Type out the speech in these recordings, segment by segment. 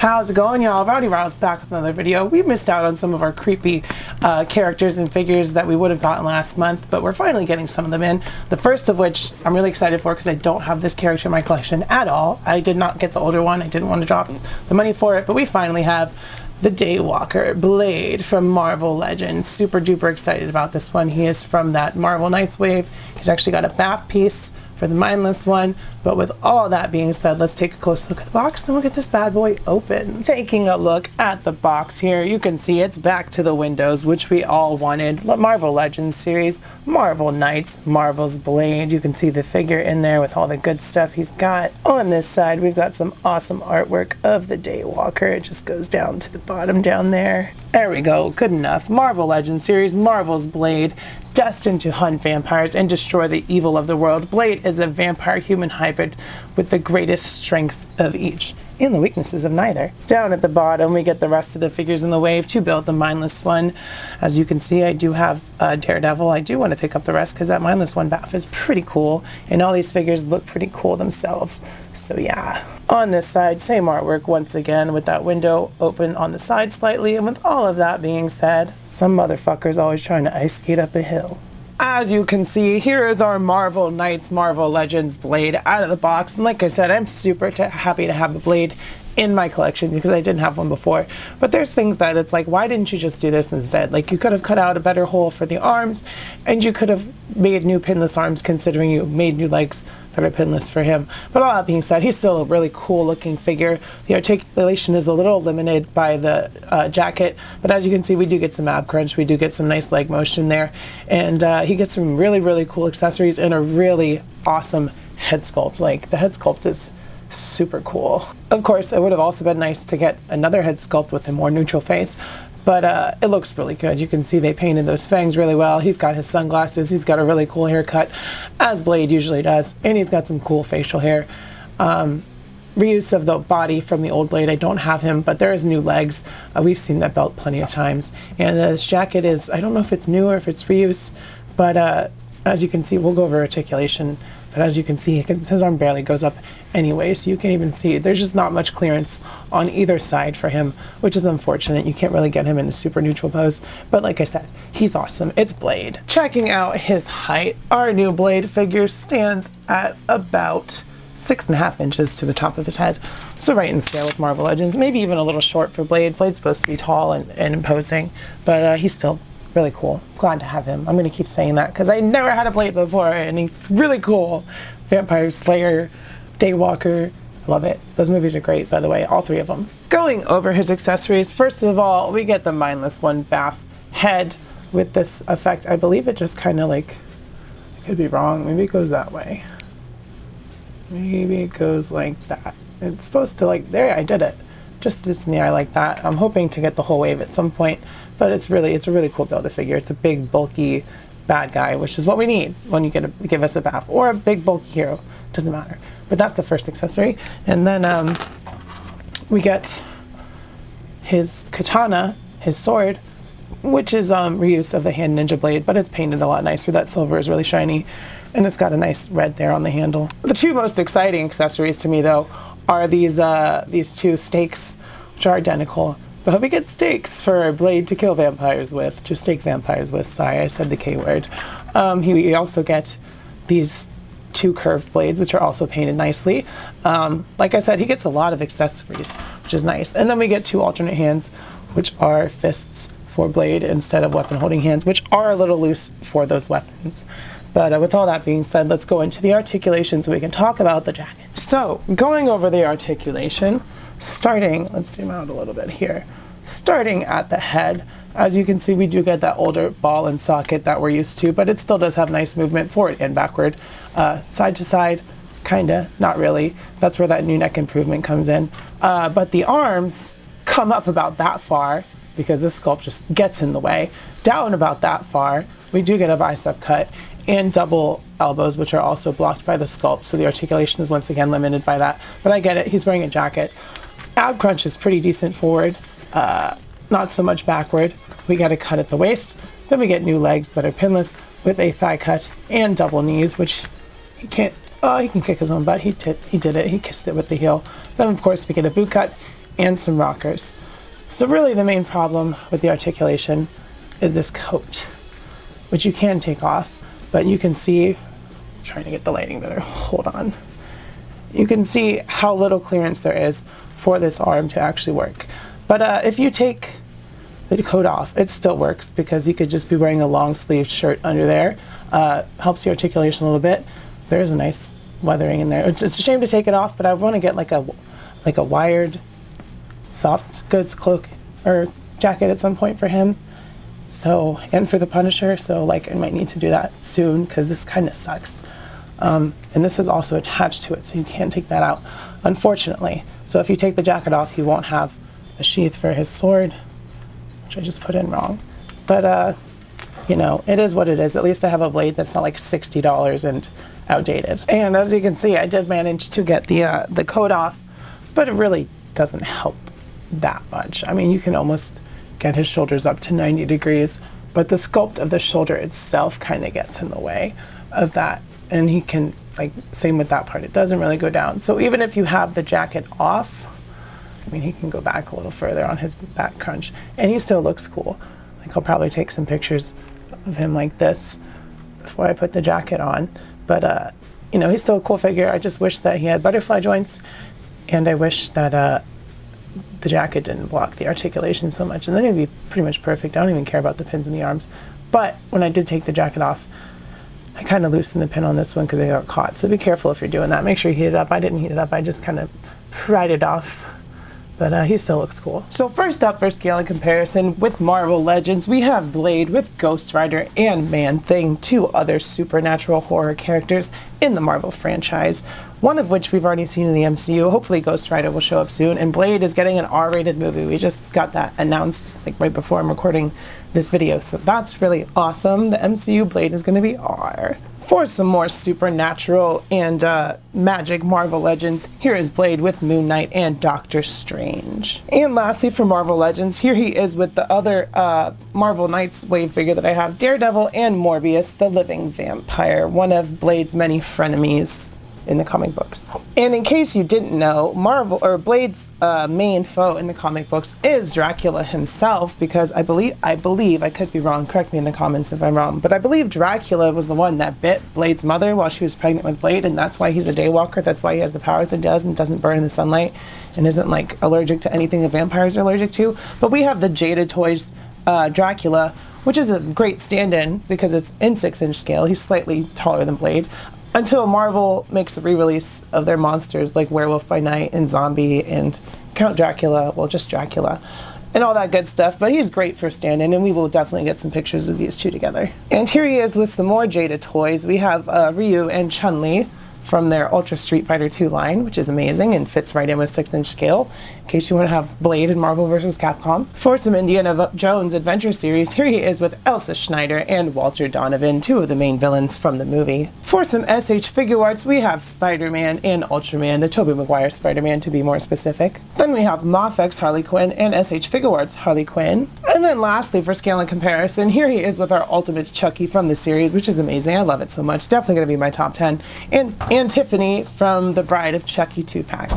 How's it going, y'all? Rowdy Rouse back with another video. We missed out on some of our creepy characters and figures that we would have gotten last month, but we're finally getting some of them in. The first of which I'm really excited for because I don't have this character in my collection at all. I did not get the older one. I didn't want to drop the money for it, but we finally have the Daywalker Blade from Marvel Legends. Super duper excited about this one. He is from that Marvel Knights wave. He's actually got a bath piece for the mindless one. But with all that being said, let's take a close look at the box, then we'll get this bad boy open. Taking a look at the box here, you can see it's back to the windows, which we all wanted. Marvel Legends series, Marvel Knights, Marvel's Blade. You can see the figure in there with all the good stuff he's got. On this side, we've got some awesome artwork of the Daywalker. It just goes down to the bottom down there. There we go, good enough. Marvel Legends series, Marvel's Blade, destined to hunt vampires and destroy the evil of the world. Blade is a vampire-human hybrid with the greatest strengths of each and the weaknesses of neither. Down at the bottom, we get the rest of the figures in the wave to build the mindless one. As you can see, I do have Daredevil. I do want to pick up the rest because that mindless one bath is pretty cool, and all these figures look pretty cool themselves. So yeah. On this side, same artwork once again with that window open on the side slightly, and with all of that being said, some motherfucker's always trying to ice skate up a hill. As you can see, here is our Marvel Knights, Marvel Legends Blade out of the box. And like I said, I'm super happy to have the Blade in my collection because I didn't have one before. But there's things that it's like, why didn't you just do this instead? Like, you could have cut out a better hole for the arms, and you could have made new pinless arms considering you made new legs that are pinless for him. But all that being said, he's still a really cool looking figure. The articulation is a little limited by the jacket, but as you can see, we do get some ab crunch, we do get some nice leg motion there, and he gets some really cool accessories and a really awesome head sculpt. Like, the head sculpt is super cool. Of course, it would have also been nice to get another head sculpt with a more neutral face, but it looks really good. You can see they painted those fangs really well. He's got his sunglasses. He's got a really cool haircut, as Blade usually does, and he's got some cool facial hair. Reuse of the body from the old Blade. I don't have him, but there is new legs. We've seen that belt plenty of times. And this jacket is, I don't know if it's new or if it's reuse, but as you can see, we'll go over articulation. But as you can see, his arm barely goes up anyway, so you can even see there's just not much clearance on either side for him, which is unfortunate. You can't really get him in a super neutral pose, but like I said, he's awesome. It's Blade. Checking out his height, our new Blade figure stands at about 6.5 inches to the top of his head, so right in scale with Marvel Legends, maybe even a little short for Blade. Blade's supposed to be tall and imposing, but he's still really cool. Glad to have him. I'm going to keep saying that because I never had a Blade before, and he's really cool. Vampire Slayer, Daywalker, love it. Those movies are great, by the way, all three of them. Going over his accessories, first of all, we get the mindless one bath head with this effect. I believe it just kind of like, I could be wrong, maybe it goes that way. Maybe it goes like that. It's supposed to, like, there, I did it. Just this in the eye like that. I'm hoping to get the whole wave at some point, but it's a really cool Build-A-Figure. It's a big, bulky bad guy, which is what we need when you give us a bath, or a big, bulky hero. Doesn't matter. But that's the first accessory. And then we get his katana, his sword, which is reuse of the hand ninja blade, but it's painted a lot nicer. That silver is really shiny, and it's got a nice red there on the handle. The two most exciting accessories to me, though, are these two stakes, which are identical, but we get stakes for Blade to kill vampires with, to stake vampires with. Sorry, I said the K word. We also get these two curved blades, which are also painted nicely. Like I said, he gets a lot of accessories, which is nice. And then we get two alternate hands, which are fists for Blade instead of weapon holding hands, which are a little loose for those weapons. But with all that being said, let's go into the articulation so we can talk about the jacket. So, going over the articulation, starting, let's zoom out a little bit here, starting at the head, as you can see, we do get that older ball and socket that we're used to, but it still does have nice movement forward and backward, side to side, kinda, not really. That's where that new neck improvement comes in. But the arms come up about that far, because this sculpt just gets in the way. Down about that far, we do get a bicep cut, and double elbows, which are also blocked by the sculpt, so the articulation is once again limited by that. But I get it, he's wearing a jacket. Ab crunch is pretty decent forward, not so much backward. We got a cut at the waist, then we get new legs that are pinless with a thigh cut and double knees, which he can't, he can kick his own butt. He did it, he kissed it with the heel. Then of course we get a boot cut and some rockers. So really the main problem with the articulation is this coat, which you can take off, but you can see, I'm trying to get the lighting better, hold on. You can see how little clearance there is for this arm to actually work. But if you take the coat off, it still works because you could just be wearing a long sleeve shirt under there. Helps the articulation a little bit. There is a nice weathering in there. It's a shame to take it off, but I want to get like a wired soft goods cloak or jacket at some point for him. So, and for the Punisher, so like I might need to do that soon because this kind of sucks. And this is also attached to it, so you can't take that out, unfortunately. So if you take the jacket off, he won't have a sheath for his sword, which I just put in wrong. But, you know, it is what it is. At least I have a blade that's not like $60 and outdated. And as you can see, I did manage to get the coat off, but it really doesn't help that much. I mean, you can almost get his shoulders up to 90 degrees, but the sculpt of the shoulder itself kind of gets in the way of that. And he can, like, same with that part, it doesn't really go down. So even if you have the jacket off, I mean, he can go back a little further on his back crunch, and he still looks cool. Like, I'll probably take some pictures of him like this before I put the jacket on. But, you know, he's still a cool figure. I just wish that he had butterfly joints, and I wish that the jacket didn't block the articulation so much, and then it'd be pretty much perfect. I don't even care about the pins in the arms. But when I did take the jacket off, I kind of loosened the pin on this one because I got caught. So be careful if you're doing that. Make sure you heat it up. I didn't heat it up. I just kind of pried it off. But he still looks cool. So first up for scale and comparison with Marvel Legends, we have Blade with Ghost Rider and Man-Thing, two other supernatural horror characters in the Marvel franchise, one of which we've already seen in the MCU. Hopefully Ghost Rider will show up soon, and Blade is getting an R-rated movie. We just got that announced like right before I'm recording this video, so that's really awesome. The MCU Blade is going to be R. For some more supernatural and magic Marvel Legends, here is Blade with Moon Knight and Doctor Strange. And lastly for Marvel Legends, here he is with the other Marvel Knights wave figure that I have, Daredevil and Morbius, the living vampire, one of Blade's many frenemies in the comic books. And in case you didn't know, Blade's main foe in the comic books is Dracula himself, because I believe, I could be wrong, correct me in the comments if I'm wrong, but I believe Dracula was the one that bit Blade's mother while she was pregnant with Blade, and that's why he's a daywalker. That's why he has the powers that he does and doesn't burn in the sunlight and isn't like allergic to anything the vampires are allergic to. But we have the Jada Toys Dracula, which is a great stand-in because it's in 6-inch scale. He's slightly taller than Blade. Until Marvel makes a re-release of their monsters like Werewolf by Night and Zombie and Count Dracula, well, just Dracula, and all that good stuff. But he's great for stand-in, and we will definitely get some pictures of these two together. And here he is with some more Jada toys. We have Ryu and Chun-Li from their Ultra Street Fighter 2 line, which is amazing and fits right in with 6-inch scale, in case you want to have Blade in Marvel vs. Capcom. For some Indiana Jones Adventure series, here he is with Elsa Schneider and Walter Donovan, two of the main villains from the movie. For some SH figure arts, we have Spider-Man and Ultraman, the Tobey Maguire Spider-Man to be more specific. Then we have Mafex Harley Quinn and SH figure arts Harley Quinn. And then lastly, for scale and comparison, here he is with our Ultimate Chucky from the series, which is amazing. I love it so much. Definitely going to be my top 10. And Tiffany from the Bride of Chucky 2-pack.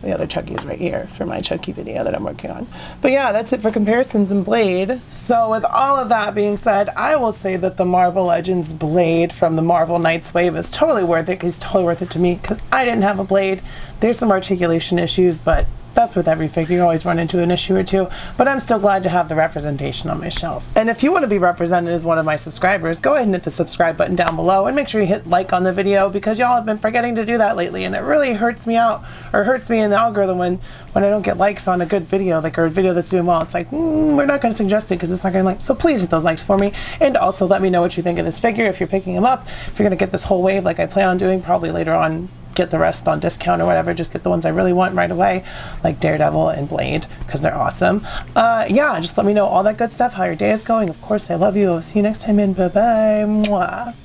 The other Chucky is right here for my Chucky video that I'm working on. But yeah, that's it for comparisons in Blade. So with all of that being said, I will say that the Marvel Legends Blade from the Marvel Knights wave is totally worth it. He's totally worth it to me because I didn't have a Blade. There's some articulation issues, but that's with every figure. You always run into an issue or two, but I'm still glad to have the representation on my shelf. And if you want to be represented as one of my subscribers, go ahead and hit the subscribe button down below and make sure you hit like on the video, because y'all have been forgetting to do that lately, and it really hurts me out, or hurts me in the algorithm when I don't get likes on a good video, like a video that's doing well. It's like, we're not going to suggest it because it's not going to like. So please hit those likes for me, and also let me know what you think of this figure, if you're picking him up, if you're going to get this whole wave like I plan on doing, probably later on, get the rest on discount or whatever. Just get the ones I really want right away, like Daredevil and Blade, because they're awesome. Yeah, just let me know all that good stuff, how your day is going. Of course, I love you. I'll see you next time, and bye-bye. Mwah.